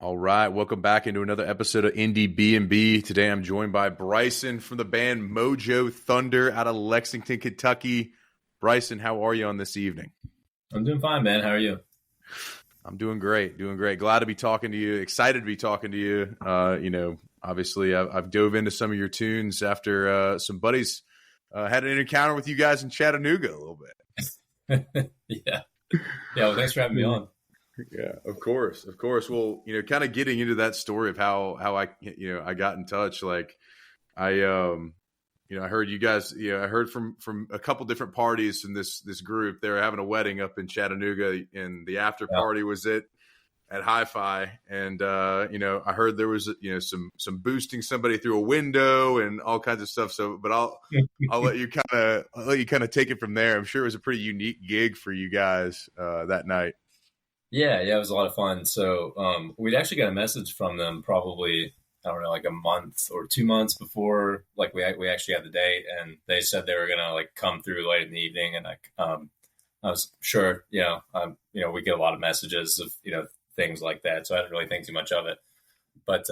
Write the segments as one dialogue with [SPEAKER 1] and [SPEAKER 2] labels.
[SPEAKER 1] All right, welcome back into another episode of Indiebnb. Today I'm joined by Bryson from the band Mojo Thunder out of Lexington, Kentucky. Bryson, how are you on this evening?
[SPEAKER 2] I'm doing fine, man. How are you?
[SPEAKER 1] I'm doing great, Glad to be talking to you. Excited to be talking to you. Obviously I've dove into some of your tunes after some buddies had an encounter with you guys in Chattanooga a little bit.
[SPEAKER 2] Yeah. Well, thanks for having me on.
[SPEAKER 1] Yeah, of course. Well, kind of getting into that story of how I got in touch. Like, I heard you guys. I heard from a couple different parties from this group. They were having a wedding up in Chattanooga, and the after party was at Hi-Fi. And I heard there was some boosting somebody through a window and all kinds of stuff. So, but I'll let you kind of take it from there. I'm sure it was a pretty unique gig for you guys that night.
[SPEAKER 2] Yeah, it was a lot of fun. So we'd actually got a message from them probably, I don't know, like a month or 2 months before, like we actually had the date, and they said they were gonna like come through late in the evening, and I was sure, we get a lot of messages of things like that, so I didn't really think too much of it. But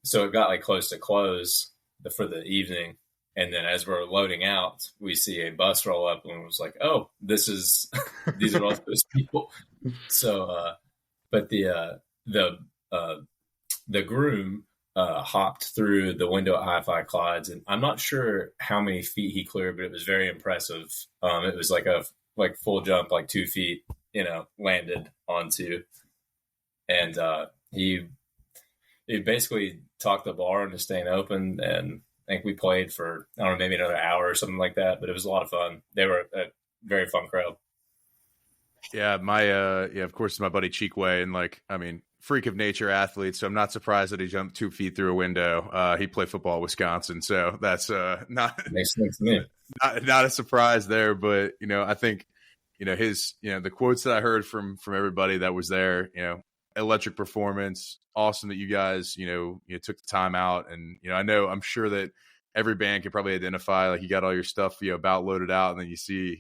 [SPEAKER 2] so it got like close to close for the evening. And then as we're loading out, we see a bus roll up, and it was like, "Oh, these are all those people." So, but the groom hopped through the window at Hi-Fi Clyde's, and I'm not sure how many feet he cleared, but it was very impressive. It was like a full jump, like 2 feet, landed onto, and he basically talked the bar into staying open, and I think we played for, I don't know, maybe another hour or something like that, but it was a lot of fun. They were a very fun crowd.
[SPEAKER 1] Yeah, of course, my buddy Cheekway, and freak of nature athlete, so I'm not surprised that he jumped 2 feet through a window. He played football at Wisconsin, so that's not
[SPEAKER 2] makes sense to me.
[SPEAKER 1] Not a surprise there, but I think his the quotes that I heard from everybody that was there, electric performance, awesome that you guys took the time out, and I'm sure that every band can probably identify, like, you got all your stuff about loaded out, and then you see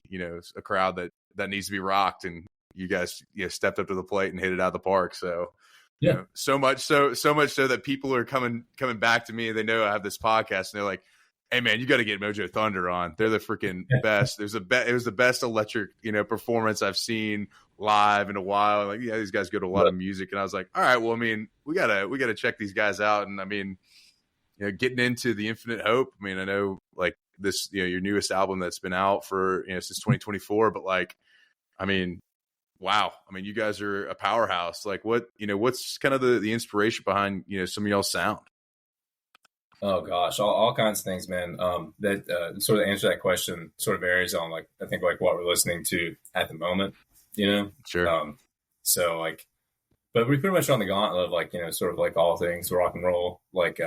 [SPEAKER 1] a crowd that needs to be rocked, and you guys stepped up to the plate and hit it out of the park. So so much so that people are coming back to me, and they know I have this podcast, and they're like, "Hey man, you got to get Mojo Thunder on. They're the freaking best." It was the best electric, performance I've seen live in a while. Like, these guys go to a lot of music, and I was like, all right, well, we gotta check these guys out. And getting into the Infinite Hope. I know like this, your newest album that's been out for since 2024, but wow. You guys are a powerhouse. Like, what's kind of the inspiration behind some of y'all's sound?
[SPEAKER 2] Oh gosh, all kinds of things, man. That sort of answer that question sort of varies on I think what we're listening to at the moment,
[SPEAKER 1] Sure.
[SPEAKER 2] But we pretty much on the gauntlet of sort of like all things rock and roll, like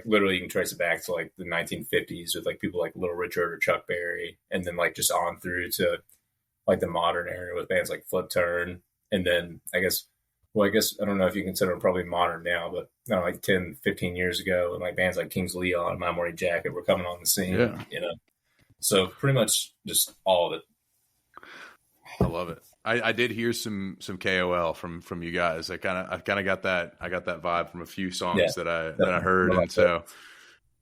[SPEAKER 2] literally you can trace it back to like the 1950s with like people like Little Richard or Chuck Berry, and then like just on through to like the modern era with bands like Flip Turn, and then I guess I don't know if you consider them probably modern now, but like 10, 15 years ago, and like bands like Kings Leon and My Morning Jacket were coming on the scene, So pretty much just all of it.
[SPEAKER 1] I love it. I did hear some KOL from you guys. I kind of got that vibe from a few songs that I heard, and so.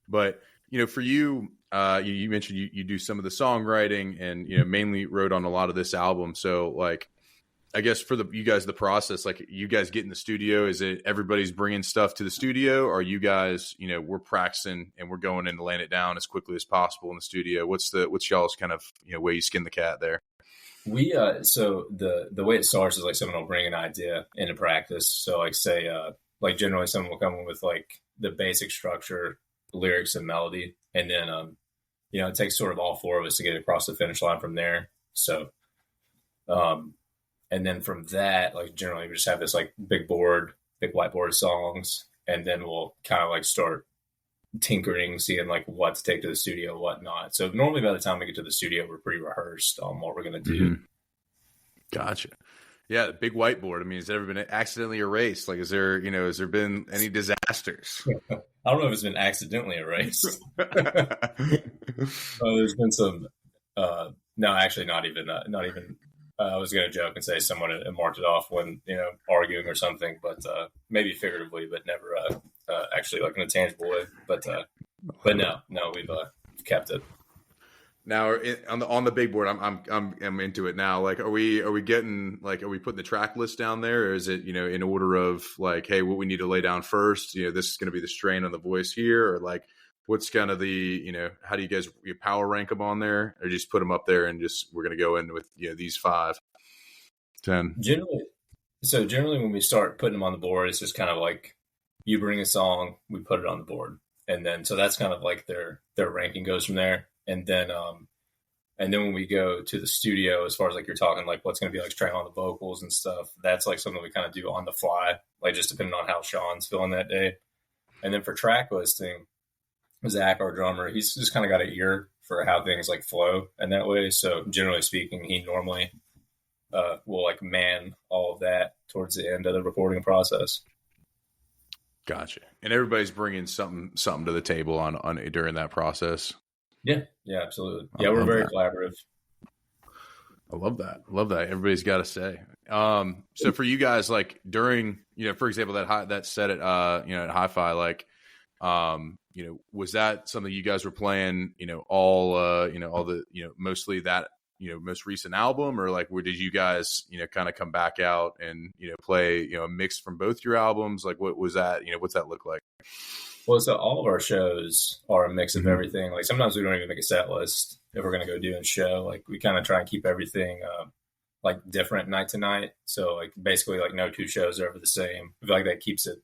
[SPEAKER 1] But for you, you mentioned you do some of the songwriting, and mainly wrote on a lot of this album. So like, I guess for you guys, the process, like, you guys get in the studio, is it everybody's bringing stuff to the studio, or you guys, we're practicing and we're going in to laying it down as quickly as possible in the studio? What's y'all's kind of, way you skin the cat there?
[SPEAKER 2] We, so the way it starts is like someone will bring an idea into practice. So like say, like generally someone will come in with like the basic structure, lyrics and melody. And then, it takes sort of all four of us to get across the finish line from there. So, and then from that, like generally we just have this like big whiteboard of songs, and then we'll kind of like start tinkering, seeing like what to take to the studio, what not. So normally by the time we get to the studio, we're pretty rehearsed on what we're going to do.
[SPEAKER 1] Mm-hmm. Gotcha. Yeah. The big whiteboard. Has it ever been accidentally erased? Like, has there been any disasters?
[SPEAKER 2] I don't know if it's been accidentally erased. There's been some, no, actually not even I was going to joke and say someone had marked it off when, arguing or something, but maybe figuratively, but never actually like in a tangible way. But no, we've kept it.
[SPEAKER 1] Now on the big board, I'm into it now. Like, are we getting like, are we putting the track list down there, or is it, in order of like, hey, what we need to lay down first? This is going to be the strain on the voice here, or like, what's kind of the, how do you guys power rank them on there, or just put them up there and just we're going to go in with these 5, 10?
[SPEAKER 2] Generally, when we start putting them on the board, it's just kind of like you bring a song, we put it on the board, and then so that's kind of like their ranking goes from there. And then when we go to the studio, as far as like you're talking, like what's going to be like trying on the vocals and stuff, that's like something we kind of do on the fly, like just depending on how Sean's feeling that day. And then for track listing, Zach, our drummer, he's just kind of got an ear for how things like flow in that way. So generally speaking, he normally will like man all of that towards the end of the recording process.
[SPEAKER 1] Gotcha. And everybody's bringing something to the table on during that process.
[SPEAKER 2] Yeah, absolutely. Yeah, we're very collaborative.
[SPEAKER 1] I love that. Everybody's got to say. So for you guys, like during, for example, that set at at Hi-Fi, like, was that something you guys were playing, all the, mostly that, most recent album, or like, where did you guys, kind of come back out and, play, a mix from both your albums? Like, what was that, what's that look like?
[SPEAKER 2] Well, so all of our shows are a mix of everything. Like sometimes we don't even make a set list if we're going to go do a show. Like we kind of try and keep everything like different night to night. So like basically like no 2 shows are ever the same. I feel like that keeps it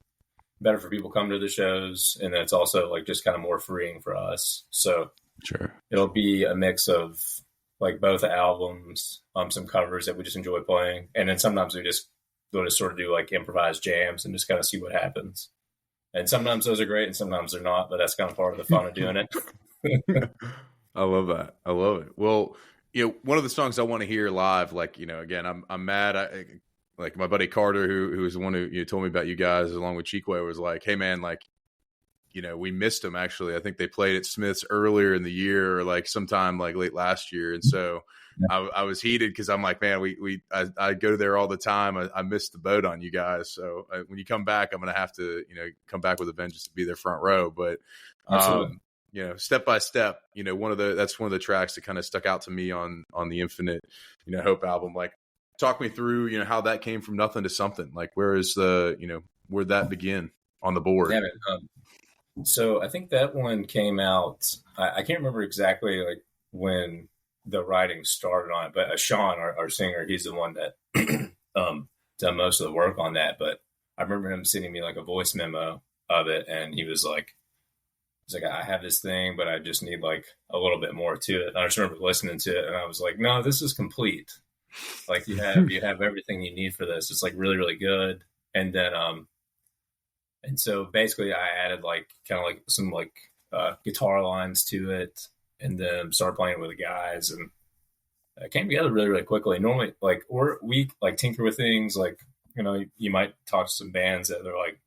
[SPEAKER 2] better for people coming to the shows. And then it's also like just kind of more freeing for us. So
[SPEAKER 1] sure,
[SPEAKER 2] it'll be a mix of like both albums, some covers that we just enjoy playing. And then sometimes we'll just sort of do like improvised jams and just kind of see what happens. And sometimes those are great and sometimes they're not, but that's kind of part of the fun of doing it.
[SPEAKER 1] I love that. I love it. Well, one of the songs I want to hear live, like, again, I'm mad. Like my buddy Carter, who was the one who told me about you guys along with Cheekway, was like, hey man, like, we missed them actually. I think they played at Smith's earlier in the year or like sometime like late last year. And so I was heated because I'm like, man, I go there all the time. I missed the boat on you guys. So when you come back, I'm going to have to, come back with a vengeance to be there front row. But, Step by Step, that's one of the tracks that kind of stuck out to me on the Infinite, Hope album. Like, talk me through, how that came from nothing to something. Like, where'd that begin on the board?
[SPEAKER 2] Yeah, so I think that one came out, I can't remember exactly like when the writing started on it, but Sean, our singer, he's the one that done most of the work on that. But I remember him sending me like a voice memo of it, and he was like, I have this thing, but I just need like a little bit more to it. And I just remember listening to it, and I was like, no, this is complete. Like you have everything you need for this. It's like really, really good. And then and so basically I added like kind of like some like guitar lines to it, and then started playing with the guys, and it came together really, really quickly. Normally, like we like tinker with things, like you might talk to some bands that they're like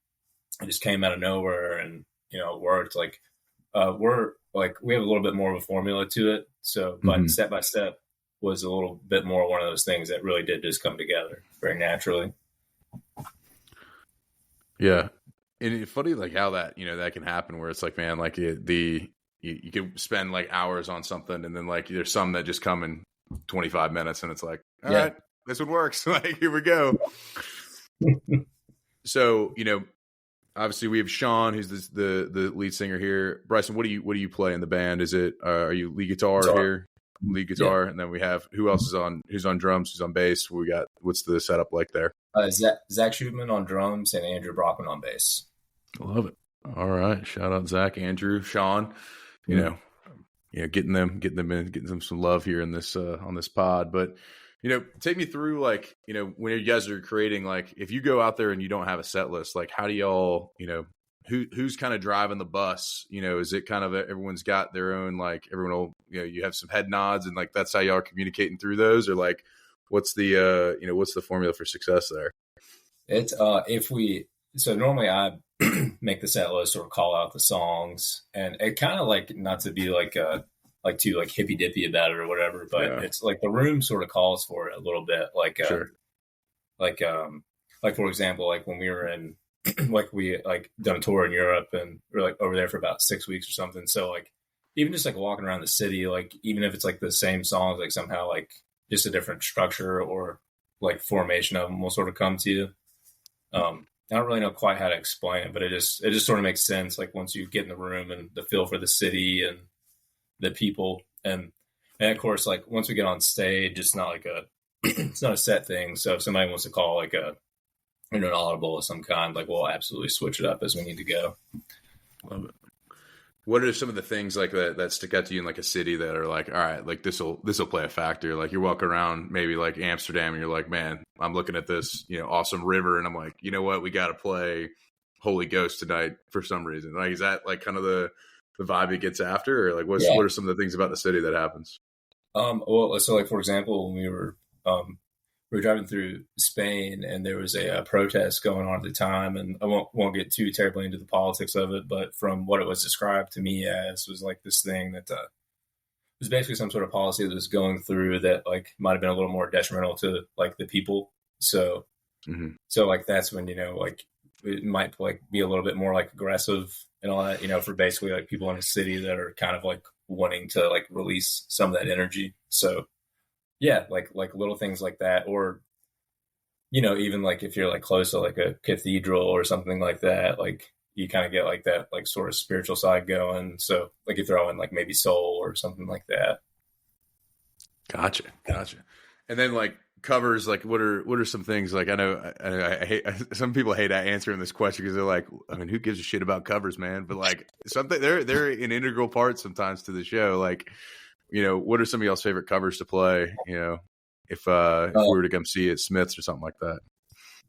[SPEAKER 2] it just came out of nowhere and it worked. Like we're like we have a little bit more of a formula to it. So, but Step by Step was a little bit more one of those things that really did just come together very naturally.
[SPEAKER 1] Yeah. And it's funny, like how that, that can happen where it's like, man, like you could spend like hours on something and then like there's some that just come in 25 minutes and it's like, all right, this one works. Like, here we go. So, obviously we have Sean, who's the lead singer here. Bryson, what do you play in the band? Is it, are you lead guitar here? Lead guitar. Yeah. And then we have, who's on drums, who's on bass? What's the setup like there?
[SPEAKER 2] Zach Shootman on drums and Andrew Brockman on bass.
[SPEAKER 1] I love it. All right. Shout out Zach, Andrew, Sean, getting them in, getting them some love here in this, on this pod. But, take me through like, when you guys are creating, like if you go out there and you don't have a set list, like how do y'all, who's kind of driving the bus? Is it kind of everyone's got their own, like everyone will, you have some head nods and like, that's how y'all are communicating through those, or like, what's the, what's the formula for success there?
[SPEAKER 2] It's, so normally I make the set list or call out the songs, and it kind of like, not to be like like too like hippy dippy about it or whatever, but it's like the room sort of calls for it a little bit. Like, like, like for example, like when we were in, like we like done a tour in Europe and we are like over there for about 6 weeks or something. So like, even just like walking around the city, like even if it's like the same songs, like somehow like just a different structure or like formation of them will sort of come to you. I don't really know quite how to explain it, but it just sort of makes sense. Like once you get in the room and the feel for the city and the people, and of course, like once we get on stage, it's not like it's not a set thing. So if somebody wants to call like an audible of some kind, like we'll absolutely switch it up as we need to go.
[SPEAKER 1] Love it. What are some of the things like that stick out to you in like a city that are like, all right, like this will play a factor? Like you're walking around maybe like Amsterdam and you're like, man, I'm looking at this, awesome river. And I'm like, you know what? We got to play Holy Ghost tonight for some reason. Like, is that like kind of the vibe it gets after, or like what are some of the things about the city that happens?
[SPEAKER 2] Well, so like, for example, when we were driving through Spain and there was a protest going on at the time, and I won't get too terribly into the politics of it, but from what it was described to me as was like this thing that was basically some sort of policy that was going through that like might have been a little more detrimental to like the people. So, so like that's when, like it might like be a little bit more like aggressive and all that, for basically like people in a city that are kind of like wanting to like release some of that energy. So yeah, like little things like that, or, even like if you're like close to like a cathedral or something like that, like you kind of get like that, like sort of spiritual side going. So like you throw in like maybe soul or something like that.
[SPEAKER 1] Gotcha. And then like covers, like what are some things like, I hate, some people hate answering this question because they're like, I mean, who gives a shit about covers, man? But like something they're an integral part sometimes to the show. Like, what are some of y'all's favorite covers to play? If we were to come see it at Smith's or something like that.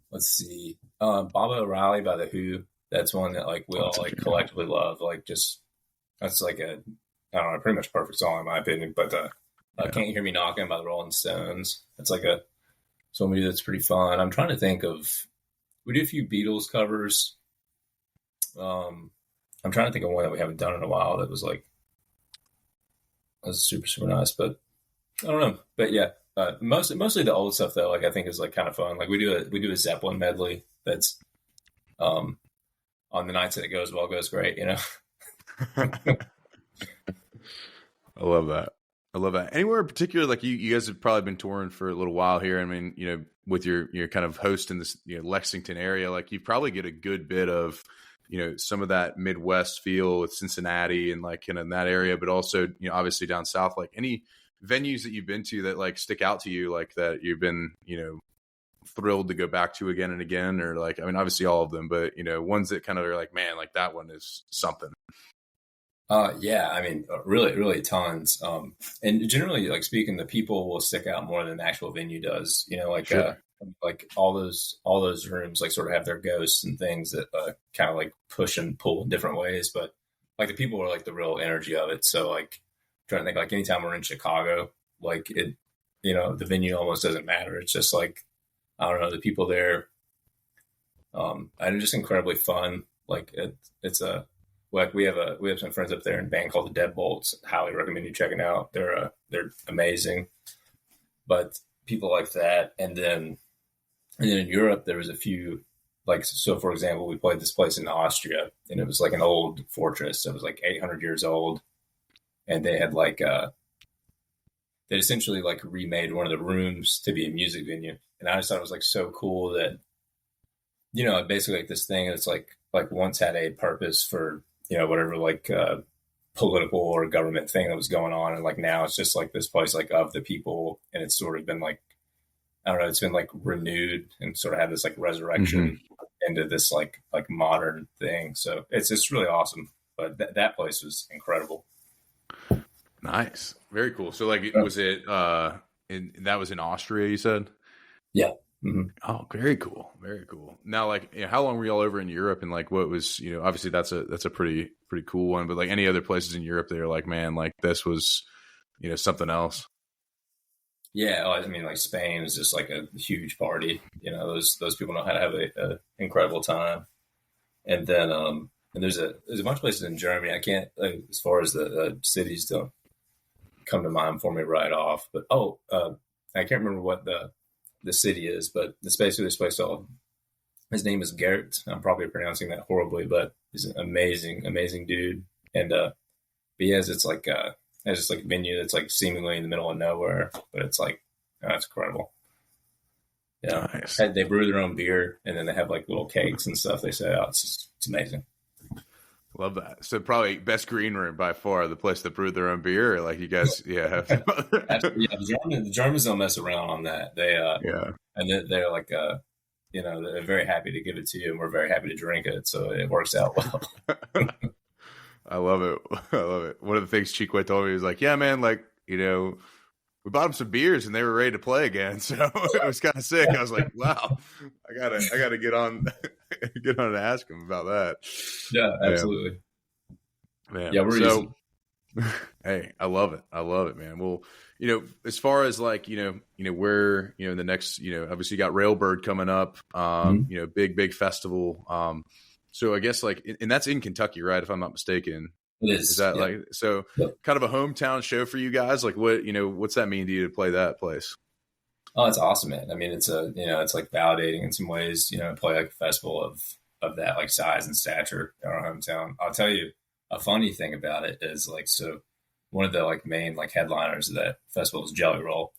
[SPEAKER 2] Let's see. Baba O'Reilly by The Who. That's one that like we all like collectively love. Like just, that's like I don't know, pretty much perfect song in my opinion. But Can't You Hear Me Knocking by the Rolling Stones. That's like so we do that's pretty fun. I'm trying to think of, we do a few Beatles covers. I'm trying to think of one that we haven't done in a while that was like, was super, super nice, but I don't know. But yeah, mostly the old stuff though, like I think is like kind of fun. Like we do a Zeppelin medley that's on the nights that it goes well, goes great,
[SPEAKER 1] I love that. Anywhere in particular, like you guys have probably been touring for a little while here. I mean, with your kind of host in this Lexington area, like you probably get a good bit of some of that Midwest feel with Cincinnati and like in that area, but also, obviously down south, like any venues that you've been to that like stick out to you, like that you've been, thrilled to go back to again and again, or like, I mean, obviously all of them, but ones that kind of are like, man, like that one is something.
[SPEAKER 2] Yeah, I mean, really, really tons. And generally, like speaking, the people will stick out more than the actual venue does. Sure. Like all those rooms like sort of have their ghosts and things that kind of like push and pull in different ways. But like the people are like the real energy of it. So like trying to think like anytime we're in Chicago, like it, the venue almost doesn't matter. It's just like, I don't know, the people there, and it's just incredibly fun. Like it's like we have some friends up there in a band called the Deadbolts. Highly recommend you checking out. They're amazing. But people like that, and then in Europe there was a few, like, so for example, we played this place in Austria, and it was like an old fortress. It was like 800 years old, and they had like they essentially like remade one of the rooms to be a music venue, and I just thought it was like so cool that basically like this thing that's like once had a purpose for whatever like political or government thing that was going on, and like now it's just like this place like of the people, and it's sort of been like, I don't know, it's been like renewed and sort of had this like resurrection into this like modern thing. So it's just really awesome. But that place was incredible.
[SPEAKER 1] Nice, very cool. So like, was it that was in Austria, you said?
[SPEAKER 2] Yeah.
[SPEAKER 1] Mm-hmm. Oh, very cool. Very cool. Now, like, how long were y'all over in Europe? And like, what was, obviously that's a pretty cool one, but like any other places in Europe that you're like, man, like this was, something else.
[SPEAKER 2] Yeah. I mean, like Spain is just like a huge party. Those people know how to have a incredible time. And then, and there's a bunch of places in Germany. I can't, like, as far as the cities don't, come to mind for me right off. But I can't remember what the city is, but it's basically this place called. His name is Garrett. I'm probably pronouncing that horribly, but he's an amazing dude. And but he has it's like has this like venue that's like seemingly in the middle of nowhere, but it's like it's incredible. Yeah,
[SPEAKER 1] Nice.
[SPEAKER 2] they brew their own beer, and then they have like little cakes and stuff. They say, "Oh, it's amazing."
[SPEAKER 1] Love that. So probably best green room by far, the place that brewed their own beer. Like you guys, yeah.
[SPEAKER 2] Absolutely. Yeah, the Germans don't mess around on that. They
[SPEAKER 1] yeah.
[SPEAKER 2] and they're like they're very happy to give it to you, and we're very happy to drink it. So it works out well.
[SPEAKER 1] I love it. I love it. One of the things Chique told me was like, yeah, man, like, we bought them some beers and they were ready to play again. So it was kind of sick. I was like, wow, I gotta get on and ask him about that.
[SPEAKER 2] Yeah, absolutely.
[SPEAKER 1] Man.
[SPEAKER 2] Yeah, we're easy.
[SPEAKER 1] Hey, I love it, man. Well, as far as like, where, in the next, obviously you got Railbird coming up, big festival. So I guess like, and that's in Kentucky, right? If I'm not mistaken.
[SPEAKER 2] It is.
[SPEAKER 1] Is that like, so kind of a hometown show for you guys? Like what, what's that mean to you to play that place?
[SPEAKER 2] Oh, it's awesome, man. I mean, it's it's like validating in some ways, play like a festival of that like size and stature in our hometown. I'll tell you a funny thing about it is like, so one of the like main like headliners of that festival is Jelly Roll.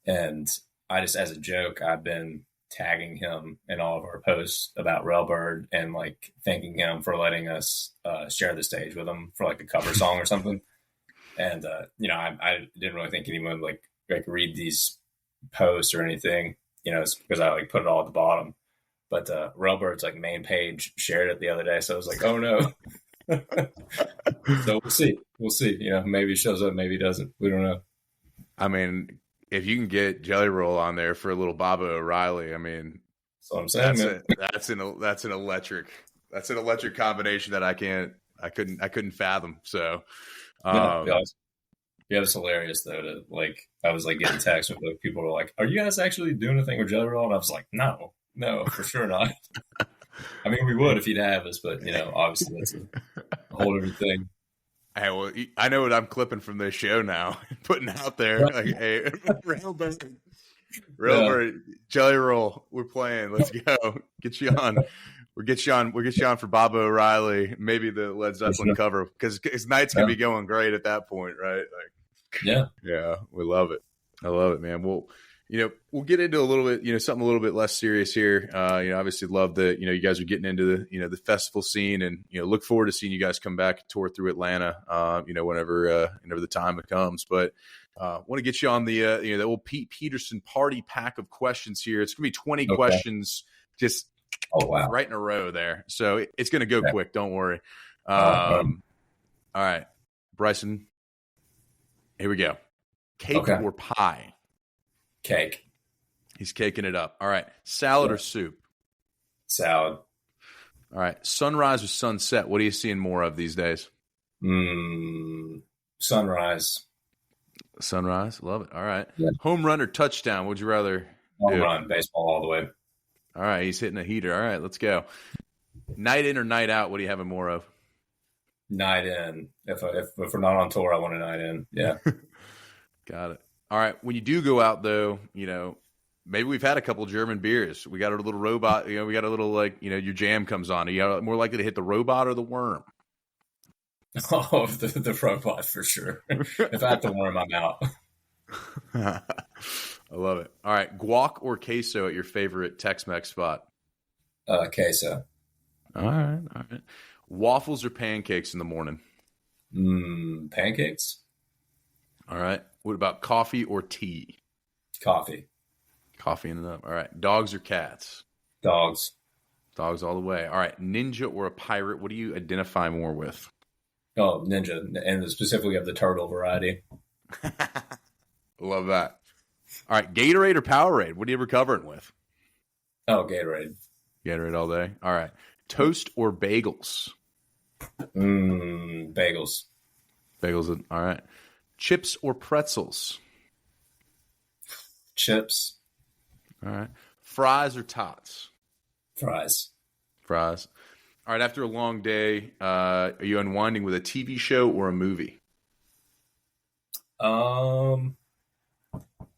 [SPEAKER 2] And I just, as a joke, I've been tagging him in all of our posts about Railbird and like thanking him for letting us share the stage with him for like a cover song or something. And I didn't really think anyone would like read these posts or anything, it's because I like put it all at the bottom. But Railbird's like main page shared it the other day, so I was like, oh no. So we'll see. Maybe it shows up, maybe it doesn't. We don't know.
[SPEAKER 1] I mean, if you can get Jelly Roll on there for a little Baba O'Reilly, I mean,
[SPEAKER 2] that's what I'm saying.
[SPEAKER 1] That's an electric combination that I couldn't fathom. So,
[SPEAKER 2] yeah, it was hilarious though. I was like getting texts with like people were like, "Are you guys actually doing a thing with Jelly Roll?" And I was like, "No, for sure not." I mean, we would if he'd have us, but obviously that's a whole different thing.
[SPEAKER 1] Hey, well, I know what I'm clipping from this show now, putting out there. Like, hey, Railbird, Jelly Roll, we're playing. Let's go. Get you on. We'll get you on for Baba O'Reilly, maybe the Led Zeppelin cover, because nights can be going great at that point, right? Like, yeah, we love it. I love it, man. Well, we'll get into a little bit, something a little bit less serious here. Obviously love that, you guys are getting into the festival scene, and, look forward to seeing you guys come back and tour through Atlanta, whenever the time comes. But want to get you on the old Pete Peterson party pack of questions here. It's going to be 20 questions, just right in a row there. So it's going to go quick. Don't worry. All right, Bryson, here we go. Cake or pie?
[SPEAKER 2] Cake.
[SPEAKER 1] He's caking it up. All right. Salad or soup?
[SPEAKER 2] Salad.
[SPEAKER 1] All right. Sunrise or sunset? What are you seeing more of these days?
[SPEAKER 2] Sunrise.
[SPEAKER 1] Sunrise. Love it. All right.
[SPEAKER 2] Yeah.
[SPEAKER 1] Home run or touchdown? Would you rather
[SPEAKER 2] Home run. Baseball all the way.
[SPEAKER 1] All right. He's hitting a heater. All right. Let's go. Night in or night out? What are you having more of?
[SPEAKER 2] Night in. If we're not on tour, I want a night in. Yeah.
[SPEAKER 1] Got it. All right. When you do go out, though, maybe we've had a couple German beers. We got a little robot. We got a little your jam comes on. Are you more likely to hit the robot or the worm?
[SPEAKER 2] Oh, the robot for sure. If I have to worm, I'm out.
[SPEAKER 1] I love it. All right. Guac or queso at your favorite Tex-Mex spot?
[SPEAKER 2] Queso.
[SPEAKER 1] All right. Waffles or pancakes in the morning?
[SPEAKER 2] Pancakes.
[SPEAKER 1] All right. What about coffee or tea?
[SPEAKER 2] Coffee.
[SPEAKER 1] Coffee in and up. All right. Dogs or cats?
[SPEAKER 2] Dogs.
[SPEAKER 1] Dogs all the way. All right. Ninja or a pirate? What do you identify more with?
[SPEAKER 2] Oh, ninja, and specifically of the turtle variety.
[SPEAKER 1] Love that. All right. Gatorade or Powerade? What are you recovering with?
[SPEAKER 2] Oh, Gatorade.
[SPEAKER 1] Gatorade all day. All right. Toast or bagels?
[SPEAKER 2] Bagels.
[SPEAKER 1] Bagels. All right. Chips or pretzels?
[SPEAKER 2] Chips.
[SPEAKER 1] All right. Fries or tots?
[SPEAKER 2] Fries.
[SPEAKER 1] Fries. All right. After a long day, are you unwinding with a TV show or a movie?
[SPEAKER 2] Um,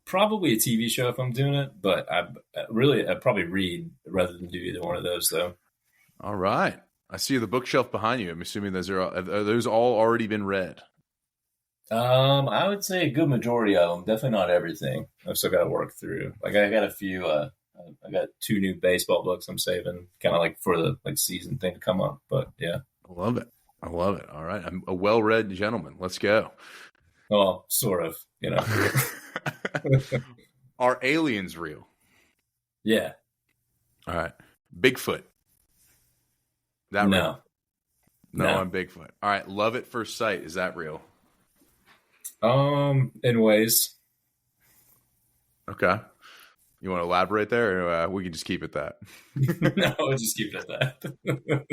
[SPEAKER 2] Probably a TV show if I'm doing it, but I'd probably read rather than do either one of those though.
[SPEAKER 1] All right. I see the bookshelf behind you. I'm assuming are those all already been read?
[SPEAKER 2] I would say a good majority of them. Definitely not everything. I've still got to work through. Like I got a few. I got two new baseball books I'm saving, kind of like for the like season thing to come up. But yeah,
[SPEAKER 1] I love it. I love it. All right. I'm a well-read gentleman. Let's go.
[SPEAKER 2] well, sort of. You know.
[SPEAKER 1] Are aliens real?
[SPEAKER 2] Yeah.
[SPEAKER 1] All right. Bigfoot. That
[SPEAKER 2] No.
[SPEAKER 1] real? No, on Bigfoot. All right. Love at first sight. Is that real?
[SPEAKER 2] In ways.
[SPEAKER 1] Okay. You want to elaborate there, or we can just keep it that?
[SPEAKER 2] No, we'll just keep it at that.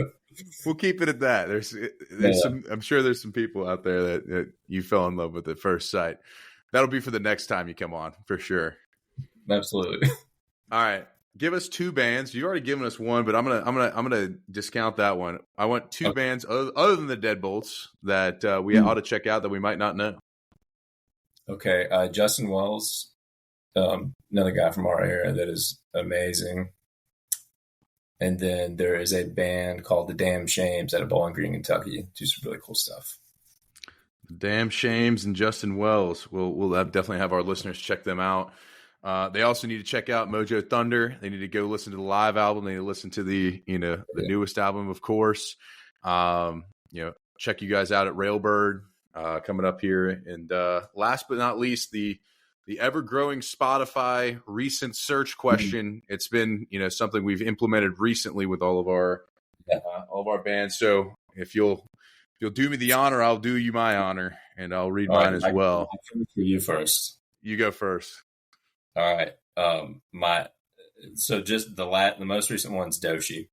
[SPEAKER 1] We'll keep it at that. There's some. I'm sure there's some people out there that you fell in love with at first sight. That'll be for the next time you come on, for sure.
[SPEAKER 2] Absolutely.
[SPEAKER 1] All right. Give us two bands. You've already given us one, but I'm gonna discount that one. I want two bands other than the Deadbolts that we ought to check out that we might not know.
[SPEAKER 2] Okay, Justin Wells, another guy from our area that is amazing. And then there is a band called The Damn Shames out of Bowling Green, Kentucky. Do some really cool stuff.
[SPEAKER 1] The Damn Shames and Justin Wells. We'll definitely have our listeners check them out. They also need to check out Mojo Thunder. They need to go listen to the live album. They need to listen to the newest album, of course. Check you guys out at Railbird coming up here. And last but not least, the ever-growing Spotify recent search question. Mm-hmm. It's been something we've implemented recently with all of our bands. So if you'll do me the honor, I'll do you my honor, and I'll read mine as well.
[SPEAKER 2] For you first.
[SPEAKER 1] You go first.
[SPEAKER 2] All right. Just the most recent one's Doshi.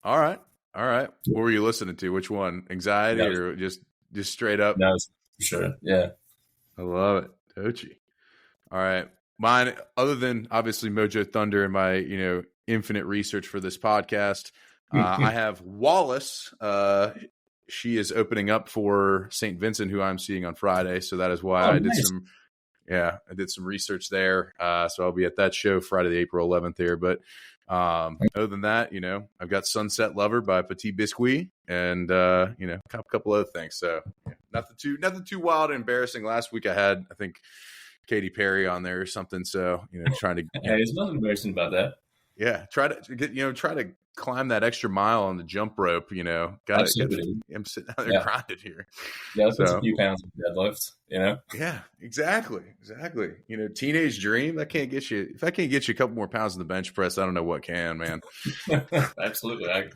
[SPEAKER 1] All right. What were you listening to? Which one? Anxiety or just straight up?
[SPEAKER 2] No, for sure. Yeah.
[SPEAKER 1] I love it. Dochi. All right. Mine, other than obviously Mojo Thunder and my, infinite research for this podcast, I have Wallace. She is opening up for St. Vincent, who I'm seeing on Friday. So that is why I did some research there. So I'll be at that show Friday, April 11th here. But other than that, I've got Sunset Lover by Petit Biscuit and, a couple other things. So nothing too wild and embarrassing. Last week I had, I think, Katy Perry on there or something. So, trying to.
[SPEAKER 2] Hey, there's nothing embarrassing about that.
[SPEAKER 1] Yeah. Try to climb that extra mile on the jump rope, I'm sitting out there grinding here.
[SPEAKER 2] Yeah, that's a few pounds of deadlift,
[SPEAKER 1] Yeah, exactly. Teenage dream, that can't get you. If I can't get you a couple more pounds in the bench press, I don't know what can, man.
[SPEAKER 2] Absolutely. I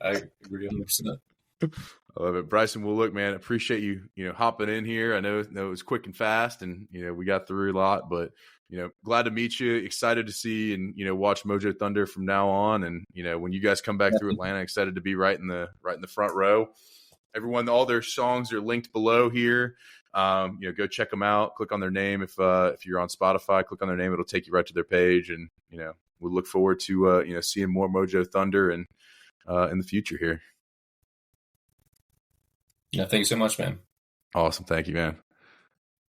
[SPEAKER 2] agree 100%.
[SPEAKER 1] I love it. Bryson, well, look, man, appreciate you, hopping in here. I know it was quick and fast and, we got through a lot, but glad to meet you. Excited to see and watch Mojo Thunder from now on. And when you guys come back through Atlanta, excited to be right in the front row. Everyone, all their songs are linked below here. Go check them out. Click on their name if you're on Spotify. Click on their name; it'll take you right to their page. And we look forward to seeing more Mojo Thunder and in the future here.
[SPEAKER 2] Yeah, thank you so much, man.
[SPEAKER 1] Awesome, thank you, man.